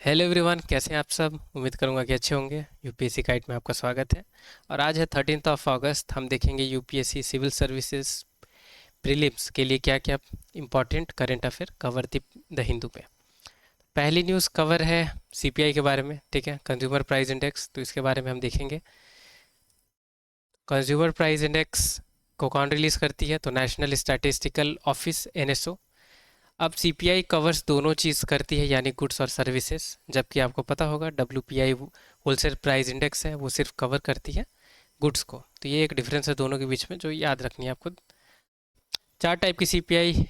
Hello everyone, कैसे हैं आप सब। उम्मीद करूंगा कि अच्छे होंगे। यूपीएससी गाइड में आपका स्वागत है। और आज है 13 अगस्त। हम देखेंगे यूपीएससी सिविल सर्विसेज प्रीलिम्स के लिए क्या क्या important current affair cover the Hindu में। पहली न्यूज़ कवर है सीपीआई के बारे में, ठीक है, कंज्यूमर प्राइस इंडेक्स। तो इसके बारे में हम देखेंगे कंज्यूमर प्राइस इंडेक्स को कौन रिलीज़ करती है, तो नेशनल स्टैटिस्टिकल ऑफिस एनएसओ। अब सीपीआई कवर्स दोनों चीज़ करती है, यानी गुड्स और सर्विसेज, जबकि आपको पता होगा डब्ल्यूपीआई होलसेल प्राइस इंडेक्स है, वो सिर्फ कवर करती है गुड्स को। तो ये एक डिफरेंस है दोनों के बीच में जो याद रखनी है आपको। चार टाइप की सीपीआई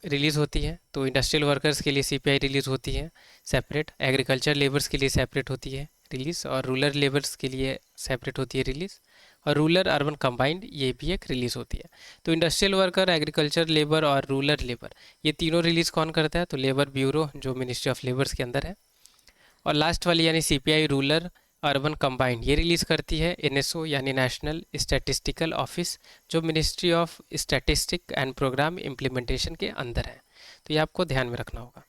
रिलीज़ होती है। तो इंडस्ट्रियल वर्कर्स के लिए सीपीआई रिलीज़ होती है सेपरेट, एग्रीकल्चर लेबर्स के लिए सेपरेट होती है रिलीज़, और रूरल लेबर्स के लिए सेपरेट होती है रिलीज़, और रूरल अर्बन कंबाइंड ये भी एक रिलीज़ होती है। तो इंडस्ट्रियल वर्कर, एग्रीकल्चर लेबर और रूरल लेबर, ये तीनों रिलीज़ कौन करता है, तो लेबर ब्यूरो जो मिनिस्ट्री ऑफ लेबर्स के अंदर है। और लास्ट वाली यानी सीपीआई रूरल अर्बन कंबाइंड, ये रिलीज़ करती है एनएसओ यानी नेशनल स्टैटिस्टिकल ऑफिस, जो ministry of statistic and programme implementation के अंदर है। तो ये आपको ध्यान में रखना होगा।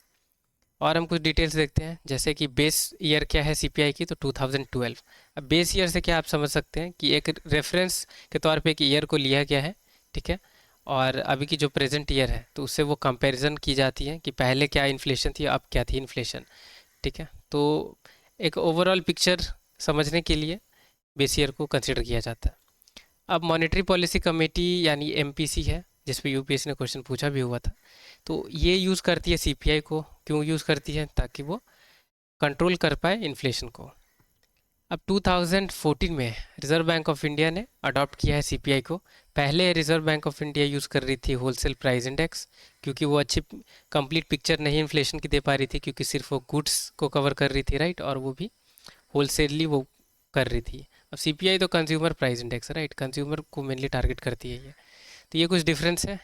और हम कुछ डिटेल्स देखते हैं, जैसे कि बेस ईयर क्या है सीपीआई की, तो 2012। अब बेस ईयर से क्या आप समझ सकते हैं कि एक रेफरेंस के तौर पे एक ईयर को लिया गया है, ठीक है। और अभी की जो प्रेजेंट ईयर है तो उससे वो कंपैरिजन की जाती है कि पहले क्या इन्फ्लेशन थी, अब क्या थी इन्फ्लेशन, ठीक है। तो एक ओवरऑल पिक्चर समझने के लिए बेस ईयर को कंसिडर किया जाता है। अब मॉनेटरी पॉलिसी कमेटी यानी एमपीसी है, जिस पे यूपीएससी ने क्वेश्चन पूछा भी हुआ था। तो ये यूज़ करती है सीपीआई को। क्यों यूज़ करती है, ताकि वो कंट्रोल कर पाए इन्फ्लेशन को। अब 2014 में रिजर्व बैंक ऑफ इंडिया ने अडॉप्ट किया है सीपीआई को। पहले reserve bank of India use कर रही थी होलसेल प्राइस इंडेक्स, क्योंकि वो अच्छी कंप्लीट पिक्चर नहीं इन्फ्लेशन की दे पा रही थी, क्योंकि सिर्फ वो गुड्स को कवर कर रही थी, राइट, और वो भी होलसेलली वो कर रही थी। अब सीपीआई तो कंज्यूमर प्राइस इंडेक्स है, राइट, कंज्यूमर को मेनली टारगेट करती है ये। तो ये कुछ डिफरेंस है।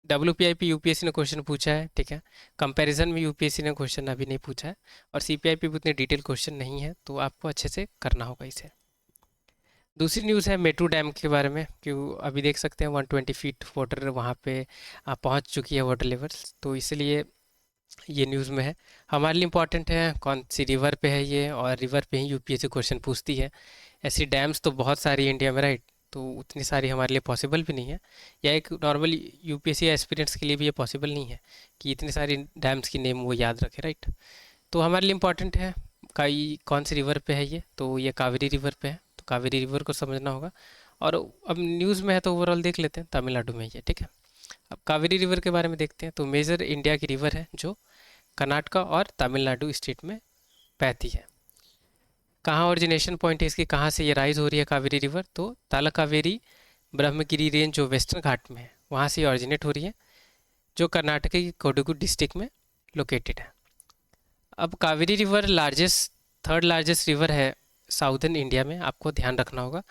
डब्ल्यूपीआई पे यूपीएससी ने क्वेश्चन पूछा है, ठीक है। कंपैरिजन में यूपीएससी ने क्वेश्चन अभी नहीं पूछा है। और सीपीआई पे भी उतने डिटेल क्वेश्चन नहीं है, तो आपको अच्छे से करना होगा इसे। दूसरी न्यूज़ है मेट्रो डैम के बारे में। क्यों, अभी देख सकते हैं 120 फीट वाटर वहाँ पे पहुँच चुकी है वाटर लेवल्स, तो इसलिए ये न्यूज़ में है। हमारे लिए इम्पॉर्टेंट है कौन सी रिवर पे है ये, और रिवर पे ही यूपीएससी क्वेश्चन पूछती है। ऐसी डैम्स तो बहुत सारी है इंडिया में, राइट, तो उतनी सारी हमारे लिए पॉसिबल भी नहीं है, या एक नॉर्मल यूपीएससी एस्पिरेंट्स के लिए भी ये पॉसिबल नहीं है कि इतनी सारी डैम्स की नेम वो याद रखे, राइट। तो हमारे लिए इम्पॉर्टेंट है कौन सी रिवर पे है ये, तो ये कावेरी रिवर पे है, तो कावेरी रिवर को समझना होगा। और अब न्यूज़ में है तो ओवरऑल देख लेते हैं, तमिलनाडु में ये, ठीक है। अब कावेरी रिवर के बारे में देखते हैं। तो मेजर इंडिया की रिवर है जो कर्नाटका और तमिलनाडु स्टेट में बहती है। कहाँ ओरिजिनेशन पॉइंट है इसकी, कहाँ से ये राइज हो रही है कावेरी रिवर, तो तालकावेरी ब्रह्मगिरी रेंज जो वेस्टर्न घाट में है वहाँ से ओरिजिनेट हो रही है, जो कर्नाटक की कोडगु डिस्ट्रिक्ट में लोकेटेड है। अब Kaveri river largest, third largest river है साउदर्न इंडिया में, आपको ध्यान रखना होगा,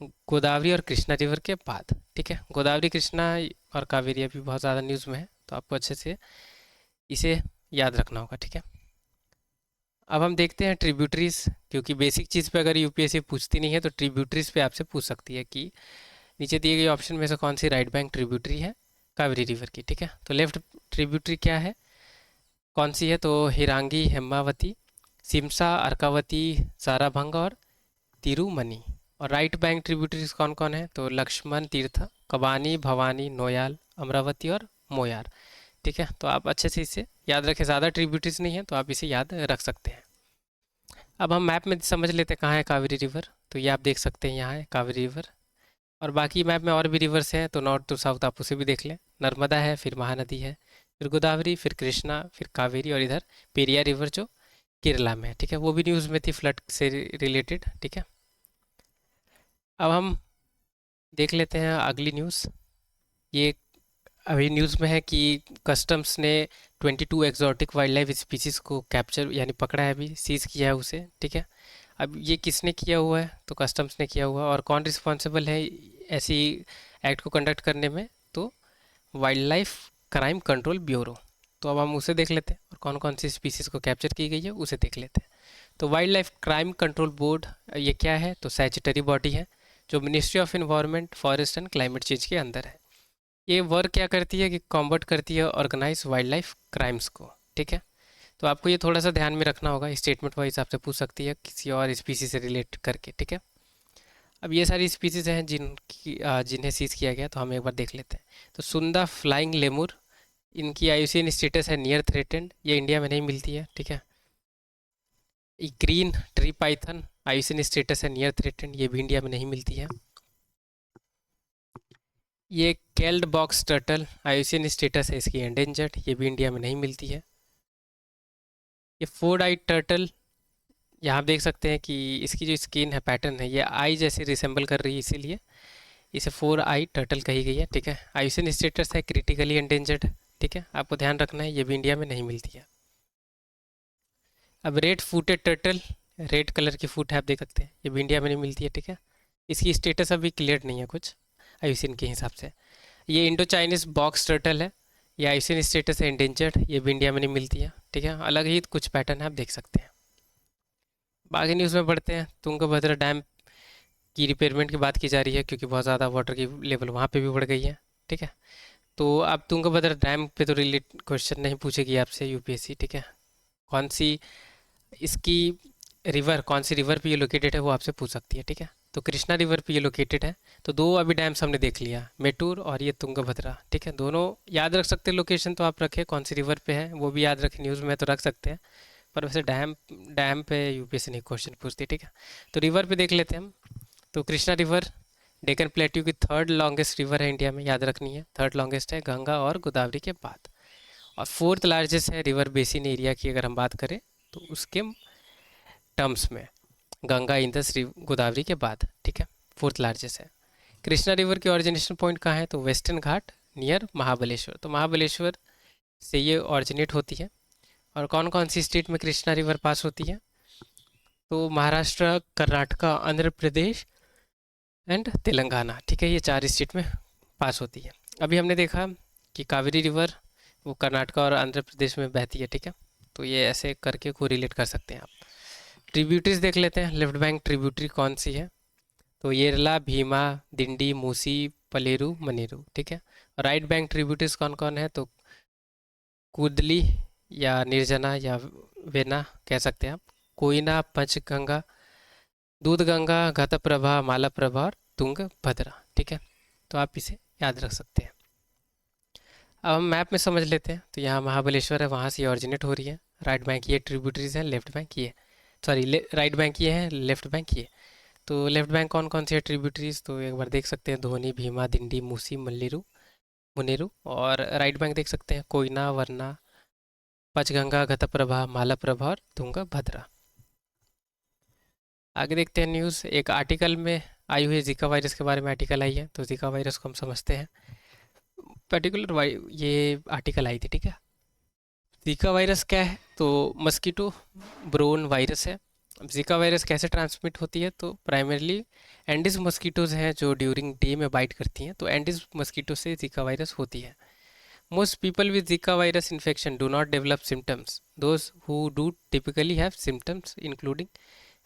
गोदावरी और कृष्णा रिवर के बाद, ठीक है। गोदावरी, कृष्णा और कावेरी अभी बहुत ज़्यादा न्यूज़ में है, तो आपको अच्छे से इसे याद रखना होगा, ठीक है। अब हम देखते हैं ट्रिब्यूटरीज, क्योंकि बेसिक चीज़ पे अगर यूपीएससी पूछती नहीं है तो ट्रिब्यूटरीज पे आपसे पूछ सकती है कि नीचे दिए गए ऑप्शन में से कौन सी राइट बैंक ट्रिब्यूटरी है कावेरी रिवर की, ठीक है। तो लेफ्ट ट्रिब्यूटरी क्या है, कौन सी है, तो हिरांगी, हेमावती, सिमसा, अर्कावती, साराभंग और तिरुमनी। और राइट बैंक ट्रिब्यूटरीज कौन कौन है, तो लक्ष्मण तीर्थ, कबानी, भवानी, नोयाल, अमरावती और मोयार, ठीक है। तो आप अच्छे से इसे याद रखें, ज़्यादा ट्रिब्यूटरीज नहीं है तो आप इसे याद रख सकते हैं। अब हम मैप में समझ लेते हैं कहाँ है कावेरी रिवर। तो ये आप देख सकते हैं, यहाँ है कावेरी रिवर। और बाकी मैप में और भी रिवर्स हैं, तो नॉर्थ टू साउथ आप उसे भी देख लें। नर्मदा है, फिर महानदी है, फिर गोदावरी, फिर कृष्णा, फिर कावेरी, और इधर पेरिया रिवर जो केरला में है, ठीक है। वो भी न्यूज़ में थी फ्लड से रिलेटेड, ठीक है। अब हम देख लेते हैं अगली न्यूज़। ये अभी न्यूज़ में है कि कस्टम्स ने 22 एक्जॉटिक वाइल्ड लाइफ स्पीसीज़ को कैप्चर यानी पकड़ा है, अभी सीज किया है उसे, ठीक है। अब ये किसने किया हुआ है, तो कस्टम्स ने किया हुआ है। और कौन रिस्पॉन्सिबल है ऐसी एक्ट को कंडक्ट करने में, तो wild life crime control bureau. तो अब हम उसे देख लेते हैं, और कौन कौन सी स्पीसीज़ को कैप्चर की गई है उसे देख लेते हैं। तो wild life crime control board ये क्या है, तो स्टैट्यूटरी बॉडी है जो ministry of environment, forest and climate change के अंदर है। ये वर्क क्या करती है कि कॉम्बट करती है ऑर्गेनाइज वाइल्ड लाइफ क्राइम्स को, ठीक है। तो आपको ये थोड़ा सा ध्यान में रखना होगा, स्टेटमेंट वाइज आपसे पूछ सकती है किसी और स्पीसीज से रिलेट करके, ठीक है। अब ये सारी स्पीसीज हैं जिन्हें सीज किया गया, तो हम एक बार देख लेते हैं। तो सुंदा फ्लाइंग लेमुर, इनकी आईयूसीएन स्टेटस है नियर थ्रेटेंड, ये इंडिया में नहीं मिलती है, ठीक है। Green tree Python, IUCN status है नियर थ्रेटेंड, ये भी इंडिया में नहीं मिलती है। ये called box turtle, IUCN status है इसकी एंडेंजर्ड, ये भी इंडिया में नहीं मिलती है। ये फोर आई टर्टल, यहाँ आप देख सकते हैं कि इसकी जो स्किन है, पैटर्न है, ये आई जैसे रिसेंबल कर रही है, इसीलिए इसे फोर आई टर्टल कही गई है, ठीक है। आईयूसीएन स्टेटस है क्रिटिकली एंडेंजर्ड, ठीक है, आपको ध्यान रखना है, ये भी इंडिया में नहीं मिलती है। अब red footed turtle, red colour की फूट है, आप देख सकते हैं, ये भी इंडिया में नहीं मिलती है, ठीक है। इसकी स्टेटस अभी क्लियर नहीं है कुछ आईयूसीएन के हिसाब से। ये इंडो चाइनीज बॉक्स टर्टल है, ये आईयूसीएन स्टेटस है एंडेंजर्ड, ये भी इंडिया में नहीं मिलती है, ठीक है। अलग ही कुछ पैटर्न है, आप देख सकते हैं। बाकी न्यूज़ में बढ़ते हैं। तुंगभद्रा डैम की रिपेयरमेंट की बात की जा रही है, क्योंकि बहुत ज़्यादा वाटर की लेवल वहाँ पे भी बढ़ गई है, ठीक है। तो अब तुंगभद्रा डैम पे तो रिलेट क्वेश्चन नहीं पूछेगी आपसे यूपीएससी, ठीक है। कौन सी इसकी रिवर, कौन सी रिवर पे ये लोकेटेड है, वो आपसे पूछ सकती है, ठीक है। तो कृष्णा रिवर पे ये लोकेटेड है। तो दो अभी डैम्स हमने देख लिया, मेटूर और ये तुंगभद्रा, ठीक है। दोनों याद रख सकते हैं, लोकेशन तो आप रखें, कौन सी रिवर पे है वो भी याद रखें, न्यूज़ में तो रख सकते हैं, पर वैसे डैम डैम पे यूपीएससी नहीं क्वेश्चन पूछती, ठीक है। तो रिवर पे देख लेते हैं हम। तो कृष्णा रिवर डेक्कन प्लेट्यू की थर्ड लॉन्गेस्ट रिवर है इंडिया में, याद रखनी है, थर्ड लॉन्गेस्ट है गंगा और गोदावरी के बाद। और फोर्थ लार्जेस्ट है रिवर बेसिन एरिया की अगर हम बात करें तो उसके टर्म्स में, गंगा इंदस गोदावरी के बाद, ठीक है, फोर्थ लार्जेस्ट है। कृष्णा रिवर के ऑरिजिनेशन पॉइंट कहाँ है, तो वेस्टर्न घाट नियर महाबलेश्वर, तो महाबलेश्वर से ये ऑरिजिनेट होती है। और कौन कौन सी स्टेट में कृष्णा रिवर पास होती है, तो महाराष्ट्र, कर्नाटका, आंध्र प्रदेश एंड तेलंगाना, ठीक है, ये चार स्टेट में पास होती है। अभी हमने देखा कि कावेरी रिवर वो कर्नाटका और आंध्र प्रदेश में बहती है, ठीक है। तो ये ऐसे करके को रिलेट कर सकते हैं आप। ट्रिब्यूटरीज देख लेते हैं, लेफ्ट बैंक ट्रिब्यूटरी कौन सी है, तो येरला, भीमा, दिंडी, मूसी, पलेरू, मनेरू, ठीक है। राइट बैंक ट्रिब्यूटरीज कौन कौन है, तो कुदली या निर्जना या वेना कह सकते हैं आप, कोयना, पंचगंगा, दूधगंगा, घतप्रभा, मालाप्रभा और तुंगभद्रा, ठीक है। तो आप इसे याद रख सकते हैं। अब हम मैप में समझ लेते हैं। तो यहाँ महाबलेश्वर है, वहाँ से ऑरिजिनेट हो रही है, राइट बैंक ये ट्रिब्यूटरीज है, लेफ्ट बैंक ये, सॉरी राइट बैंक ये है, लेफ्ट बैंक ये। तो लेफ्ट बैंक कौन कौन सी है ट्रिब्यूटरीज, तो एक बार देख सकते हैं, धोनी, भीमा, दिंडी, मूसी, मल्लेरू, मुनेरू। और राइट बैंक देख सकते हैं, कोयना, वरना, पंचगंगा, घतप्रभा, मालाप्रभा और तुंगभद्रा। आगे देखते हैं न्यूज़। एक आर्टिकल में आई हुई जीका वायरस के बारे में आर्टिकल आई है, तो जीका वायरस को हम समझते हैं। पर्टिकुलर ये आर्टिकल आई थी, ठीक है। जीका वायरस क्या है, तो मस्कीटो ब्रोन वायरस है। अब जीका वायरस कैसे ट्रांसमिट होती है, तो प्राइमरली एंडिस मस्कीटोज हैं जो ड्यूरिंग डे में बाइट करती हैं, तो एंडिस मस्कीटो से जीका वायरस होती है। Most people with Zika virus infection do not develop symptoms, those who do typically have symptoms including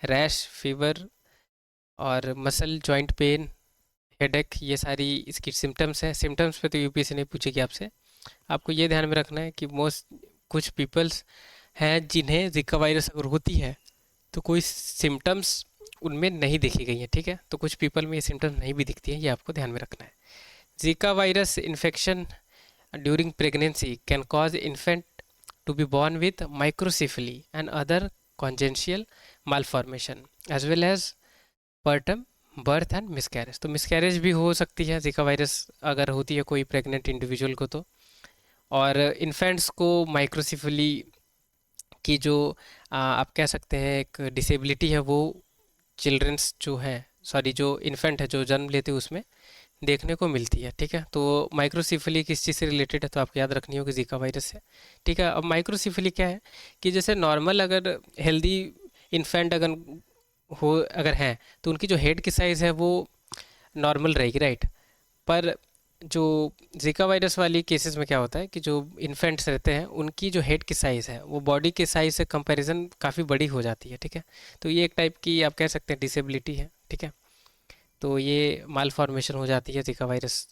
rash, fever और मसल जॉइंट पेन, हेडेक, ये सारी इसकी सिम्टम्स हैं। सिम्टम्स पे तो यूपीएससी नहीं पूछेगी आपसे, आपको ये ध्यान में रखना है कि मोस्ट कुछ पीपल्स हैं जिन्हें जीका वायरस अगर होती है तो कोई सिम्टम्स उनमें नहीं देखी गई हैं, ठीक है। तो कुछ पीपल में ये सिम्टम्स नहीं भी दिखती हैं, ये आपको ध्यान में रखना है। Zika virus infection during pregnancy can cause infant to be born with microcephaly and other congenital malformation as well as preterm birth and miscarriage, तो मिसकैरेज भी हो सकती है जीका वायरस अगर होती है कोई प्रेग्नेंट इंडिविजुअल को तो। और इन्फेंट्स को माइक्रोसिफली की जो आप कह सकते हैं एक डिसेबिलिटी है, वो चिल्ड्रंस जो है, सॉरी जो इन्फेंट है जो जन्म लेते हैं उसमें देखने को मिलती है, ठीक है। तो माइक्रोसिफली किस चीज़ से रिलेटेड है, तो आपको याद रखनी होगी जीका वायरस से, ठीक है। अब माइक्रोसिफली क्या है कि जैसे नॉर्मल अगर हेल्दी इन्फेंट अगर हैं तो उनकी जो हेड की साइज़ है वो नॉर्मल रहेगी, राइट। पर जो जीका वायरस वाली केसेस में क्या होता है कि जो इन्फेंट्स रहते हैं उनकी जो हेड की साइज़ है वो बॉडी के साइज़ से कंपैरिजन काफ़ी बड़ी हो जाती है, ठीक है। तो ये एक टाइप की आप कह सकते हैं डिसेबिलिटी है, ठीक है। तो ये माल फॉर्मेशन हो जाती है जीका वायरस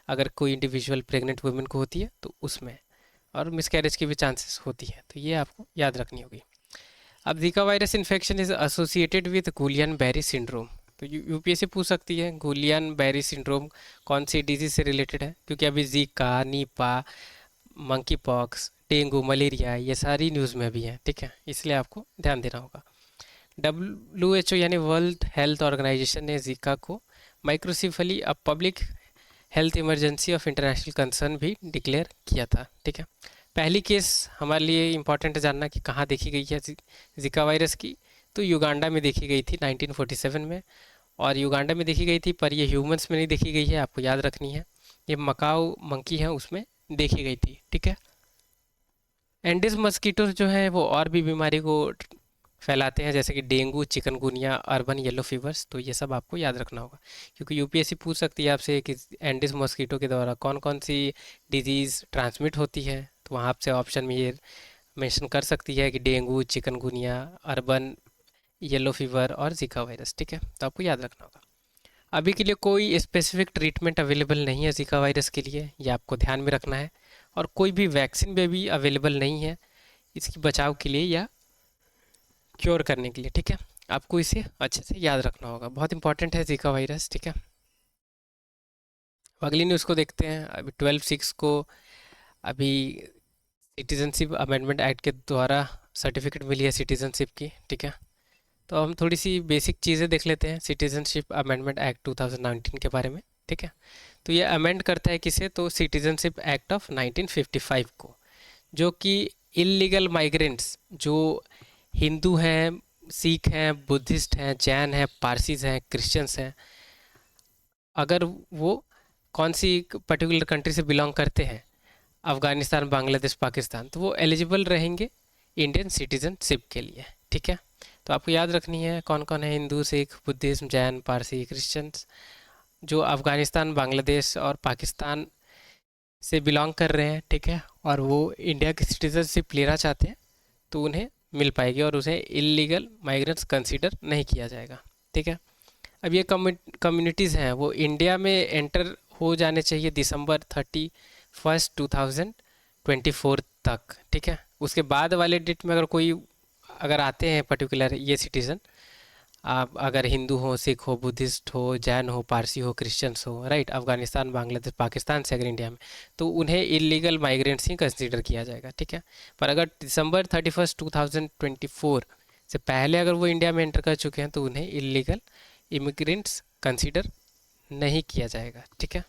अगर कोई इंडिविजुअल प्रेग्नेंट वुमेन को होती है तो उसमें। और मिसकैरेज की भी चांसेस होती है, तो ये आपको याद रखनी होगी। अब Zika virus infection is associated with Guillain Barre syndrome. तो यूपीएससी पूछ सकती है गुलियन बेरी सिंड्रोम कौन सी डिजीज से रिलेटेड है, क्योंकि अभी Zika, Nipah, monkey pox, dengue, malaria ये सारी न्यूज़ में भी है, ठीक है, इसलिए आपको ध्यान देना होगा। WHO यानी वर्ल्ड हेल्थ ऑर्गेनाइजेशन ने जीका को microcephaly a public health emergency of international concern भी डिक्लेयर किया था, ठीक है। पहली केस हमारे लिए इम्पॉर्टेंट है जानना कि कहाँ देखी गई है जिका वायरस की। तो युगांडा में देखी गई थी 1947 में, और युगांडा में देखी गई थी, पर ये ह्यूमंस में नहीं देखी गई है, आपको याद रखनी है। ये मकाऊ मंकी है उसमें देखी गई थी, ठीक है। एंडिस मस्कीटो जो है वो और भी बीमारी को फैलाते हैं, जैसे कि dengue, chikungunya, urban yellow fevers. तो ये सब आपको याद रखना होगा, क्योंकि यूपीएससी पूछ सकती है आपसे कि एंडिस मॉस्किटो के द्वारा कौन कौन सी डिजीज़ ट्रांसमिट होती है। तो वहाँ आपसे ऑप्शन में ये मेंशन कर सकती है कि dengue, chikungunya, urban yellow fever और जीका वायरस, ठीक है, तो आपको याद रखना होगा। अभी के लिए कोई स्पेसिफिक ट्रीटमेंट अवेलेबल नहीं है जीका वायरस के लिए, ये आपको ध्यान में रखना है। और कोई भी वैक्सीन भी अभी अवेलेबल नहीं है इसकी बचाव के लिए या क्योर करने के लिए, ठीक है। आपको इसे अच्छे से याद रखना होगा, बहुत इंपॉर्टेंट है जीका वायरस, ठीक है। अगली न्यूज़ को देखते हैं। अभी 12/6 को अभी सिटीजनशिप अमेंडमेंट एक्ट के द्वारा सर्टिफिकेट मिली है सिटीजनशिप की, ठीक है। तो हम थोड़ी सी बेसिक चीज़ें देख लेते हैं सिटीजनशिप अमेंडमेंट एक्ट 2019 के बारे में, ठीक है। तो ये अमेंड करता है किसे, तो सिटीजनशिप एक्ट ऑफ 1955 को, जो कि इलीगल माइग्रेंट्स जो हिंदू हैं, सिख हैं, बुद्धिस्ट हैं, जैन हैं, पारसीज हैं, क्रिश्चियंस हैं, अगर वो कौन सी पर्टिकुलर कंट्री से बिलोंग करते हैं, अफ़गानिस्तान, बांग्लादेश, पाकिस्तान, तो वो एलिजिबल रहेंगे इंडियन सिटीजनशिप के लिए, ठीक है। तो आपको याद रखनी है कौन कौन है हिंदू, सिख, बुद्धिज्म, जैन, पारसी, क्रिश्चियंस, जो अफ़गानिस्तान, बांग्लादेश और पाकिस्तान से बिलोंग कर रहे हैं, ठीक है, और वो इंडिया की सिटीजनशिप लेना चाहते हैं, तो उन्हें मिल पाएगी और उसे इलीगल माइग्रेंट्स कंसीडर नहीं किया जाएगा, ठीक है। अब ये कम्युनिटीज़ हैं वो इंडिया में एंटर हो जाने चाहिए December 31, 2024 तक, ठीक है। उसके बाद वाले डेट में अगर कोई अगर आते हैं पर्टिकुलर ये सिटीज़न, आप अगर हिंदू हो, सिख हो, बुद्धिस्ट हो, जैन हो, पारसी हो, क्रिश्चियंस हो, राइट, अफगानिस्तान, बांग्लादेश, पाकिस्तान से अगर इंडिया में, तो उन्हें इलीगल माइग्रेंट्स ही कंसीडर किया जाएगा, ठीक है। पर अगर December 31, 2024 से पहले अगर वो इंडिया में एंटर कर चुके हैं, तो उन्हें इलीगल इमिग्रेंट्स कंसीडर नहीं किया जाएगा, ठीक है।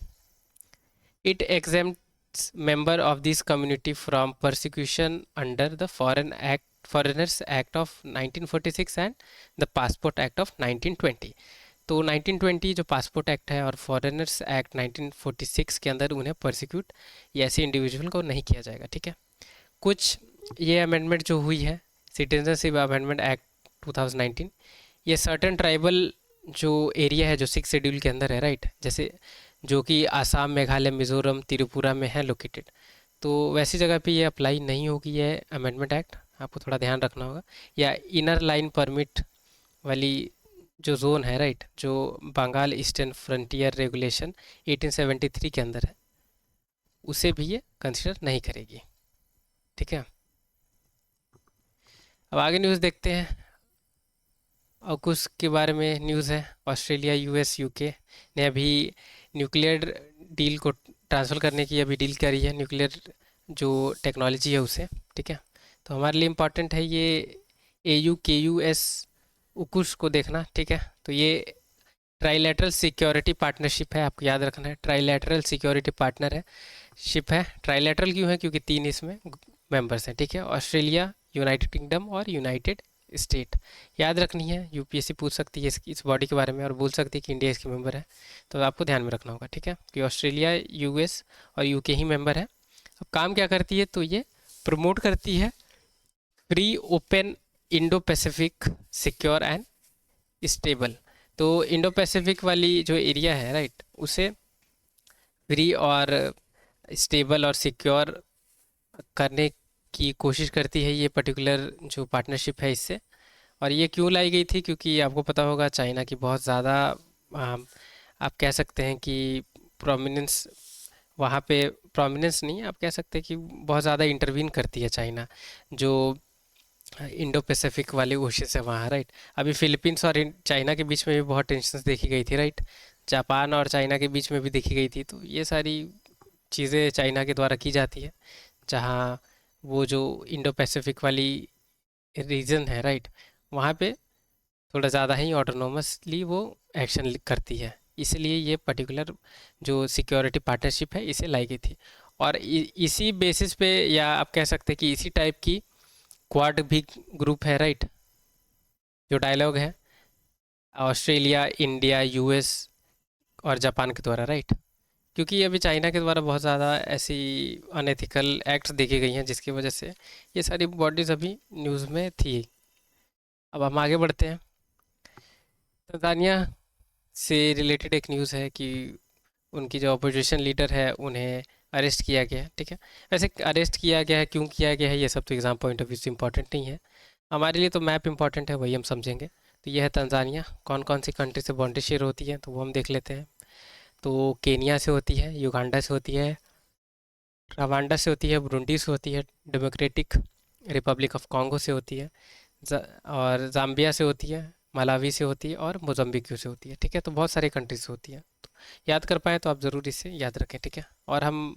It exempts member of this community from persecution under the foreigners act of 1946 and the passport act of 1920। तो 1920 जो पासपोर्ट एक्ट है और फॉरेनर्स एक्ट 1946 के अंदर उन्हें परसिक्यूट या ऐसे इंडिविजुअल को नहीं किया जाएगा, ठीक है। कुछ ये अमेंडमेंट जो हुई है सिटीजनशिप अमेंडमेंट एक्ट 2019, ये सर्टन ट्राइबल जो एरिया है जो 6 शेड्यूल के अंदर है, राइट, जैसे जो कि आसाम, मेघालय, मिजोरम, त्रिपुरा में है लोकेटेड, तो वैसी जगह पे ये अप्लाई नहीं होगी ये अमेंडमेंट एक्ट, आपको थोड़ा ध्यान रखना होगा। या इनर लाइन परमिट वाली जो जोन है, राइट, जो बंगाल ईस्टर्न फ्रंटियर रेगुलेशन 1873 के अंदर है, उसे भी ये कंसिडर नहीं करेगी, ठीक है। अब आगे न्यूज़ देखते हैं। और कुछ के बारे में न्यूज़ है, ऑस्ट्रेलिया, यूएस, यूके ने अभी न्यूक्लियर डील को ट्रांसफ़र करने की अभी डील करी है, न्यूक्लियर जो टेक्नोलॉजी है उसे, ठीक है। तो हमारे लिए इम्पॉर्टेंट है ये AUKUS उकुश को देखना, ठीक है। तो ये ट्राईलैटरल सिक्योरिटी पार्टनरशिप है, आपको याद रखना है, ट्राईलैटरल सिक्योरिटी पार्टनर है शिप है। ट्राईलैटरल क्यों है, क्योंकि 3 इसमें मेंबर्स हैं, ठीक है, ऑस्ट्रेलिया, यूनाइटेड किंगडम और यूनाइटेड स्टेट। याद रखनी है, यूपीएससी पूछ सकती है इस बॉडी के बारे में और बोल सकती है कि इंडिया इसके मेंबर है, तो आपको ध्यान में रखना होगा, ठीक है, कि ऑस्ट्रेलिया, यूएस और यूके ही मेंबर है। अब काम क्या करती है, तो ये प्रमोट करती है free, open, Indo Pacific, secure and stable. तो इंडो पैसिफिक वाली जो एरिया है, राइट, उसे फ्री और स्टेबल और सिक्योर करने की कोशिश करती है ये पर्टिकुलर जो पार्टनरशिप है इससे। और ये क्यों लाई गई थी, क्योंकि आपको पता होगा चाइना की बहुत ज़्यादा आप कह सकते हैं कि प्रोमिनेंस वहाँ पे प्रोमिनेंस नहीं, आप कह सकते हैं कि बहुत ज़्यादा इंटरवीन करती है चाइना, जो इंडो पैसिफिक वाले ओशियन है वहाँ, राइट। अभी फिलीपींस और चाइना के बीच में भी बहुत टेंशन्स देखी गई थी, राइट। जापान और चाइना के बीच में भी देखी गई थी। तो ये सारी चीज़ें चाइना के द्वारा की जाती है, जहाँ वो जो इंडो पैसिफिक वाली रीजन है, राइट, वहाँ पे थोड़ा ज़्यादा ही ऑटोनोमसली वो एक्शन करती है। इसलिए ये पर्टिकुलर जो सिक्योरिटी पार्टनरशिप है इसे लाई गई थी। और इसी बेसिस पे, या आप कह सकते हैं कि इसी टाइप की क्वाड भी ग्रुप है, राइट, जो डायलॉग है ऑस्ट्रेलिया, इंडिया, यूएस और जापान के द्वारा, राइट। क्योंकि अभी चाइना के द्वारा बहुत ज़्यादा ऐसी अनएथिकल एक्ट्स देखी गई हैं, जिसकी वजह से ये सारी बॉडीज़ अभी न्यूज़ में थी। अब हम आगे बढ़ते हैं। तंजानिया से रिलेटेड एक न्यूज़ है कि उनकी जो अपोजिशन लीडर है उन्हें अरेस्ट किया गया है, ठीक है। वैसे अरेस्ट किया गया है, क्यों किया गया है, ये सब तो एग्ज़ाम पॉइंट ऑफ व्यू से इम्पॉर्टेंट नहीं है। हमारे लिए तो मैप इंपॉर्टेंट है, वही हम समझेंगे। तो ये है तंजानिया। कौन कौन सी कंट्री से बाउंड्री शेयर होती है, तो वो हम देख लेते हैं। तो केनिया से होती है, युगांडा से होती है, रवांडा से होती है, बुरुंडी से होती है, डेमोक्रेटिक रिपब्लिक ऑफ कॉन्गो से होती है, और जाम्बिया से होती है, मलावी से होती है, और मोजम्बिक से होती है, ठीक है। तो बहुत सारी कंट्रीज से होती है। तो याद कर पाए तो आप ज़रूर इसे याद रखें, ठीक है। और हम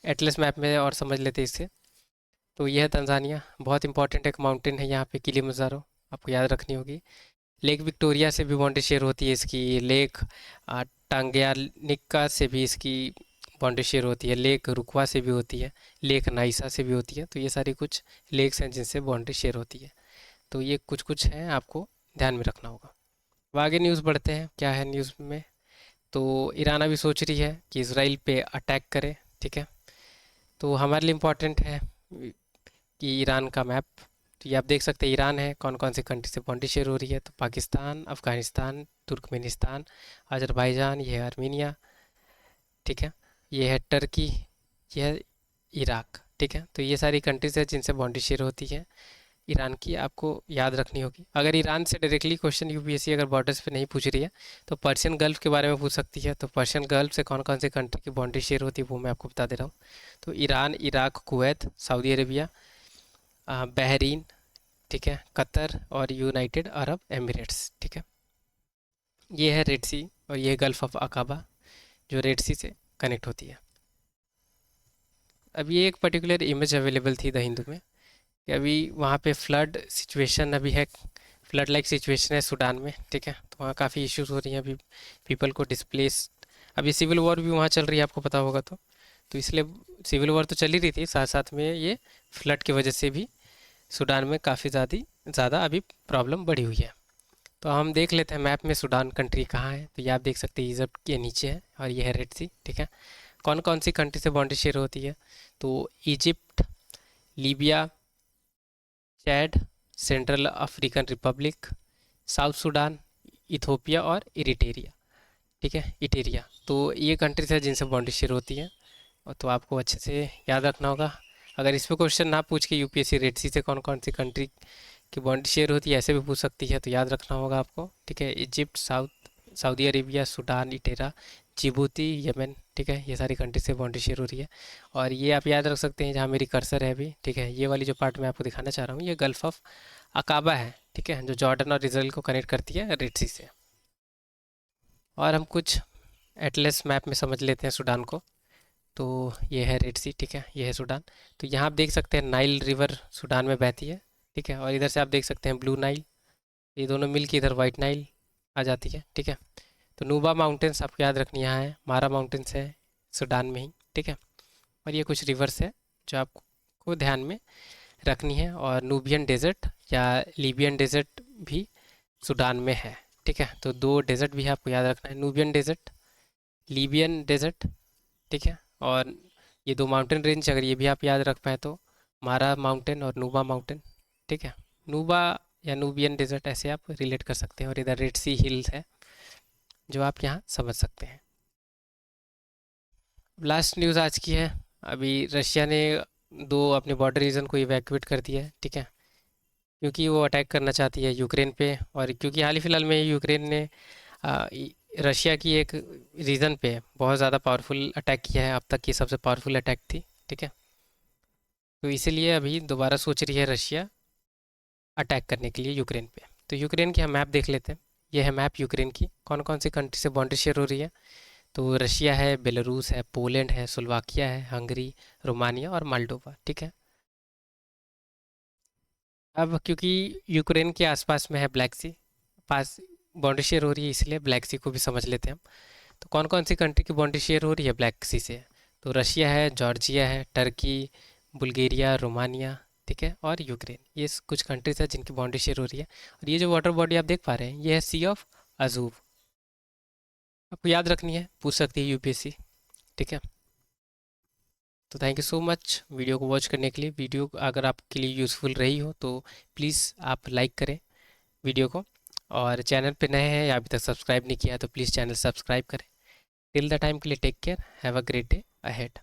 एटलस मैप में और समझ लेते हैं इसे। तो यह है तंजानिया। बहुत इंपॉर्टेंट एक माउंटेन है यहाँ पे, किलिमंजारो, आपको याद रखनी होगी। लेक विक्टोरिया से भी बाउंड्री शेयर होती है इसकी। लेक टांग्यानिका से भी इसकी बाउंड्री शेयर होती है। लेक रुकवा से भी होती है। लेक नाइसा से भी होती है। तो ये सारी कुछ लेक्स हैं जिनसे बाउंड्री शेयर होती है। तो ये कुछ कुछ हैं, आपको ध्यान में रखना होगा। अब आगे न्यूज़ बढ़ते हैं, क्या है न्यूज़ में। तो ईरान अभी सोच रही है कि इसराइल पे अटैक करे, ठीक है। तो हमारे लिए इम्पोर्टेंट है कि ईरान का मैप। तो ये आप देख सकते हैं, ईरान है, कौन कौन सी कंट्री से बाउंड्री शेयर हो रही है। तो पाकिस्तान, अफ़गानिस्तान, तुर्कमेनिस्तान, अजरबैजान, ये है आर्मीनिया, ठीक है। ये है टर्की, ये है इराक, ठीक है। तो ये सारी कंट्रीज है जिनसे बाउंड्री शेयर होती है ईरान की, आपको याद रखनी होगी। अगर ईरान से डायरेक्टली क्वेश्चन यूपीएससी अगर बॉर्डर्स पे नहीं पूछ रही है, तो पर्शियन गल्फ के बारे में पूछ सकती है। तो पर्शियन गल्फ से कौन कौन सी कंट्री की बाउंड्री शेयर होती है वो मैं आपको बता दे रहा हूँ। तो Iran, Iraq, Kuwait, Saudi Arabia, Bahrain, ठीक है, कतर और यूनाइटेड अरब एमिरेट्स, ठीक है। ये है रेड सी, और ये है गल्फ ऑफ अकाबा, जो रेड सी से कनेक्ट होती है। अब ये एक पर्टिकुलर इमेज अवेलेबल थी द हिंदू में, कि अभी वहाँ पे फ्लड सिचुएशन अभी है, फ्लड लाइक सिचुएशन है सूडान में, ठीक है। तो वहाँ काफ़ी इश्यूज हो रही हैं अभी, पीपल को डिस्प्लेस। अभी सिविल वॉर भी वहाँ चल रही है, आपको पता होगा। तो इसलिए सिविल वॉर तो चल ही रही थी, साथ साथ में ये फ्लड की वजह से भी सूडान में काफ़ी ज़्यादा अभी प्रॉब्लम बढ़ी हुई है। तो हम देख लेते हैं मैप में सूडान कंट्री कहाँ है। तो ये आप देख सकते हैं, इजिप्ट के नीचे है, और ये है रेड सी, ठीक है। कौन कौन सी कंट्री से बाउंड्री शेयर होती है। तो Egypt, Libya, Chad, central African Republic, south Sudan, Ethiopia और इरिटेरिया, ठीक है, इटेरिया। तो ये कंट्रीज है जिनसे बाउंड्री शेयर होती है, और तो आपको अच्छे से याद रखना होगा। अगर इस पे क्वेश्चन ना पूछ के यूपीएससी रेड सी से कौन कौन सी कंट्री की बाउंड्री शेयर होती है ऐसे भी पूछ सकती है, तो याद रखना होगा आपको, ठीक है। Egypt, Saudi Arabia, Sudan, Eritrea, Djibouti, Yemen, ठीक है। ये सारी कंट्री से बाउंड्री शेयर हो रही है। और ये आप याद रख सकते हैं जहाँ मेरी कर्सर है अभी, ठीक है। ये वाली जो पार्ट मैं आपको दिखाना चाह रहा हूँ, ये गल्फ ऑफ अकाबा है, ठीक है, जो जॉर्डन और इसराइल को कनेक्ट करती है रेड सी से। और हम कुछ एटलस मैप में समझ लेते हैं सूडान को। तो ये है रेड सी, ठीक है, ये है सूडान। तो यहाँ आप देख सकते हैं नाइल रिवर सूडान में बहती है, ठीक है। और इधर से आप देख सकते हैं ब्लू नाइल, ये दोनों मिल के इधर वाइट नाइल आ जाती है, ठीक है। तो नूबा माउंटेन्स आपको याद रखनी यहाँ है, मारा माउंटेन्स है सूडान में ही, ठीक है। और ये कुछ रिवर्स है जो आपको ध्यान में रखनी है। और नूबियन डेजर्ट या लीबियन डेजर्ट भी सूडान में है, ठीक है। तो दो डेजर्ट भी है, आपको याद रखना है, नूबियन डेजर्ट, लीबियन डेजर्ट, ठीक है। और ये दो माउंटेन रेंज अगर ये भी आप याद रख पाए तो मारा माउंटेन और नूबा माउंटेन, ठीक है। नूबा या नूबियन डेजर्ट ऐसे आप रिलेट कर सकते हैं। और इधर रेड सी हिल्स है जो आप यहाँ समझ सकते हैं। लास्ट न्यूज़ आज की है। अभी रशिया ने दो अपने बॉर्डर रीजन को इवैक्यूएट कर दिया है, ठीक है, क्योंकि वो अटैक करना चाहती है यूक्रेन पे। और क्योंकि हाल ही फिलहाल में यूक्रेन ने रशिया की एक रीजन पे बहुत ज़्यादा पावरफुल अटैक किया है, अब तक की सबसे पावरफुल अटैक थी। ठीक है, तो इसीलिए अभी दोबारा सोच रही है रशिया अटैक करने के लिए यूक्रेन पे। तो यूक्रेन की हम मैप देख लेते हैं। ये है मैप यूक्रेन की, कौन कौन सी कंट्री से बाउंड्री शेयर हो रही है। तो रशिया है, बेलारूस है, पोलैंड है, स्लोवाकिया है, हंगरी, रोमानिया और मोल्डोवा। ठीक है, अब क्योंकि यूक्रेन के आसपास में है ब्लैक सी, पास बाउंड्री शेयर हो रही है, इसलिए ब्लैक सी को भी समझ लेते हैं हम। तो कौन कौन सी कंट्री की बाउंड्री शेयर हो रही है ब्लैक सी से। तो रशिया है, जॉर्जिया है, टर्की, बुल्गारिया, रोमानिया, ठीक है, और यूक्रेन। ये कुछ कंट्रीज है जिनकी बाउंड्री शेयर हो रही है। और ये जो वाटर बॉडी आप देख पा रहे हैं, ये है सी ऑफ अजूव। आपको याद रखनी है, पूछ सकती है यूपीएससी। ठीक है, तो thank you so much video को वॉच करने के लिए। वीडियो अगर आपके लिए यूज़फुल रही हो तो प्लीज़ आप लाइक करें वीडियो को, और चैनल पे नए हैं या अभी तक सब्सक्राइब नहीं किया तो प्लीज़ चैनल सब्सक्राइब करें। टिल द टाइम के लिए take care, have a great day ahead.